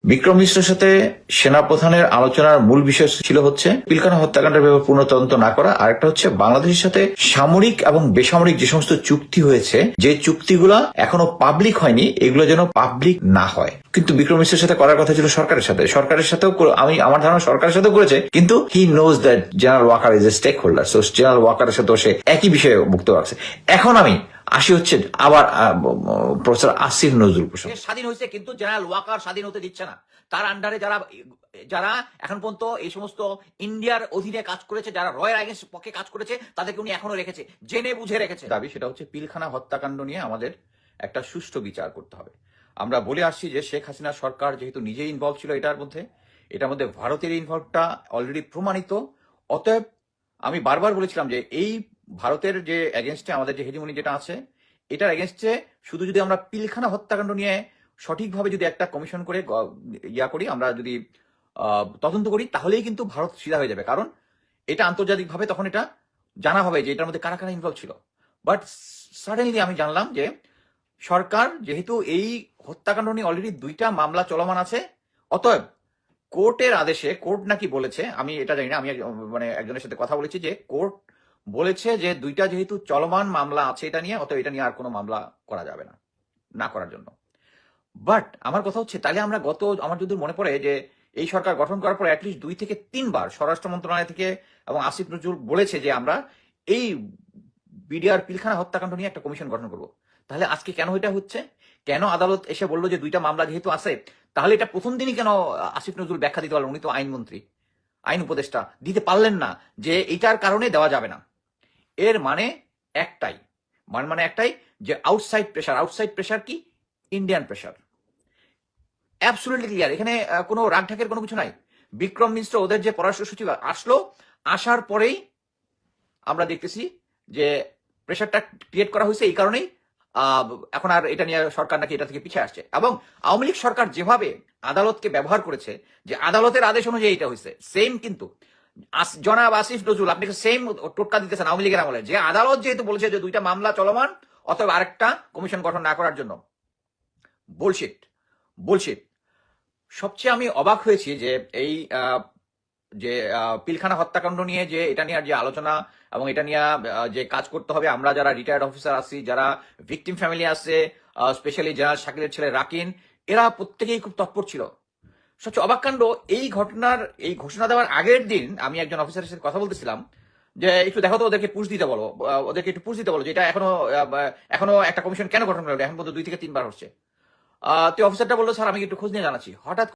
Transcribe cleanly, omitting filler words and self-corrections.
বিক্রম মিশ্রের সাথে সেনাপ্রধানের আলোচনার মূল বিষয় ছিল হচ্ছে পিলখানা হত্যাকাণ্ডের ব্যাপারে পূর্ণ তদন্ত না করা, আর একটা হচ্ছে বাংলাদেশের সাথে সামরিক এবং বেসামরিক যে সমস্ত চুক্তি হয়েছে, যে চুক্তিগুলা এখনো পাবলিক হয়নি, এগুলো যেন পাবলিক না হয়। কিন্তু বিক্রম মিশ্রের সাথে করার কথা ছিল সরকারের সাথেও আমি আমার ধারণা সরকারের সাথেও করেছে, কিন্তু he knows that general Walker is a stakeholder, so general ওয়াকারের সাথে সে একই বিষয়ে বক্তব্য রাখছে। এখন আমি আসি হচ্ছে আবার প্রফেসর আসিফ নজরুল প্রসঙ্গ। স্বাধীন হয়েছে কিন্তু জেনারেল ওয়াকার স্বাধীন হতে দিচ্ছে না। তার আন্ডারে যারা যারা এখন পর্যন্ত এই সমস্ত ইন্ডিয়ার অধীনে কাজ করেছে, যারা রয়্যাল আইনের পক্ষে কাজ করেছে, তাদেরকে উনি এখনো রেখেছে, জেনে বুঝে রেখেছে। দাবি সেটা হচ্ছে পিলখানা হত্যাকাণ্ড নিয়ে আমাদের একটা সুষ্ঠু বিচার করতে হবে। আমরা বলে আসছি যে শেখ হাসিনা সরকার যেহেতু নিজেই ইনভলভ ছিল এটার মধ্যে ভারতের ইনভলভটা অলরেডি প্রমাণিত। অতএব আমি বারবার বলেছিলাম যে এই ভারতের যে এগেনস্টে আমাদের যে হেজিমনি যেটা আছে, এটার এগেনস্টে শুধু যদি আমরা পিলখানা হত্যাকাণ্ড নিয়ে সঠিকভাবে যদি একটা কমিশন করে করি, আমরা যদি তদন্ত করি, তাহলেই কিন্তু ভারত সিধা হয়ে যাবে। কারণ এটা আন্তর্জাতিকভাবে তখন এটা জানা হবে যে এটার মধ্যে কারা কারা ইনভলভ ছিল। বাট সাডেনলি আমি জানলাম যে সরকার যেহেতু এই হত্যাকাণ্ড নিয়ে অলরেডি 2টা মামলা চলমান আছে, অতএব কোর্টের আদেশে, কোর্ট নাকি বলেছে, আমি এটা জানি না, আমি একজনের সাথে কথা বলেছি যে কোর্ট বলেছে যে 2টা যেহেতু চলমান মামলা আছে এটা নিয়ে, অতএব এটা নিয়ে আর কোনো মামলা করা যাবে না করার জন্য। বাট আমার কথা হচ্ছে, তাহলে আমরা আমার যদি মনে পড়ে যে এই সরকার গঠন করার পর অ্যাটলিস্ট 2 থেকে 3 বার স্বরাষ্ট্র মন্ত্রণালয় থেকে এবং আসিফ নজরুল বলেছে যে আমরা এই বিডিআর পিলখানা হত্যাকাণ্ড নিয়ে একটা কমিশন গঠন করব। তাহলে আজকে কেন এটা হচ্ছে? কেন আদালত এসে বললো যে 2টা মামলা যেহেতু আছে, তাহলে এটা প্রথম দিনই কেন আসিফ নজরুল ব্যাখ্যা দিতে পারলেন? উনি তো আইনমন্ত্রী, আইন উপদেষ্টা, দিতে পারলেন না যে এইটার কারণে দেওয়া যাবে না। এর মানে একটাই যে আউটসাইড প্রেশার কি? Indian pressure. Absolutely clear. এখানে কোনো রাগঢাকের কোনো কিছু নাই। বিক্রম মিশ্র ওদের যে পররাষ্ট্র সচিব আসার পরেই আমরা দেখতেছি যে প্রেশারটা ক্রিয়েট করা হয়েছে। এই কারণেই এখন আর এটা নিয়ে সরকার নাকি এটা থেকে পিছিয়ে আসছে। এবং আওয়ামী লীগ সরকার যেভাবে আদালতকে ব্যবহার করেছে, যে আদালতের আদেশ অনুযায়ী এটা হয়েছে, সেম কিন্তু জনাব আসিফ নজরুল আপনাকে সেম টোটকা দিতেছেন আওয়ামী লীগের আমলে, যে আদালত যেহেতু বলেছে যে 2টা মামলা চলমান, অথবা আরেকটা কমিশন গঠন না করার জন্য। বুলশিট। সবচেয়ে আমি অবাক হয়েছি যে এই যে পিলখানা হত্যাকাণ্ড নিয়ে যে এটা নিয়ে যে আলোচনা এবং এটা নিয়ে যে কাজ করতে হবে, আমরা যারা রিটায়ার্ড অফিসার আছি, যারা ভিকটিম ফ্যামিলি আছে, স্পেশালি জেনারেল শাকিলের ছেলে রাকিন, এরা প্রত্যেকেই খুব তৎপর ছিল। সবচেয়ে অবাক কাণ্ড, এই ঘটনার এই ঘোষণা দেওয়ার আগের দিন আমি একজন অফিসারের সাথে কথা বলতেছিলাম যে একটু দেখো তো ওদেরকে পুশ দিতে বলো, যে এটা এখনো একটা কমিশন কেন গঠন করলো, এখন পর্যন্ত 2 থেকে 3 বার হচ্ছে। তো অফিসারটা বললো, স্যার আমি একটু খোঁজ নিয়ে জানাচ্ছি। হঠাৎ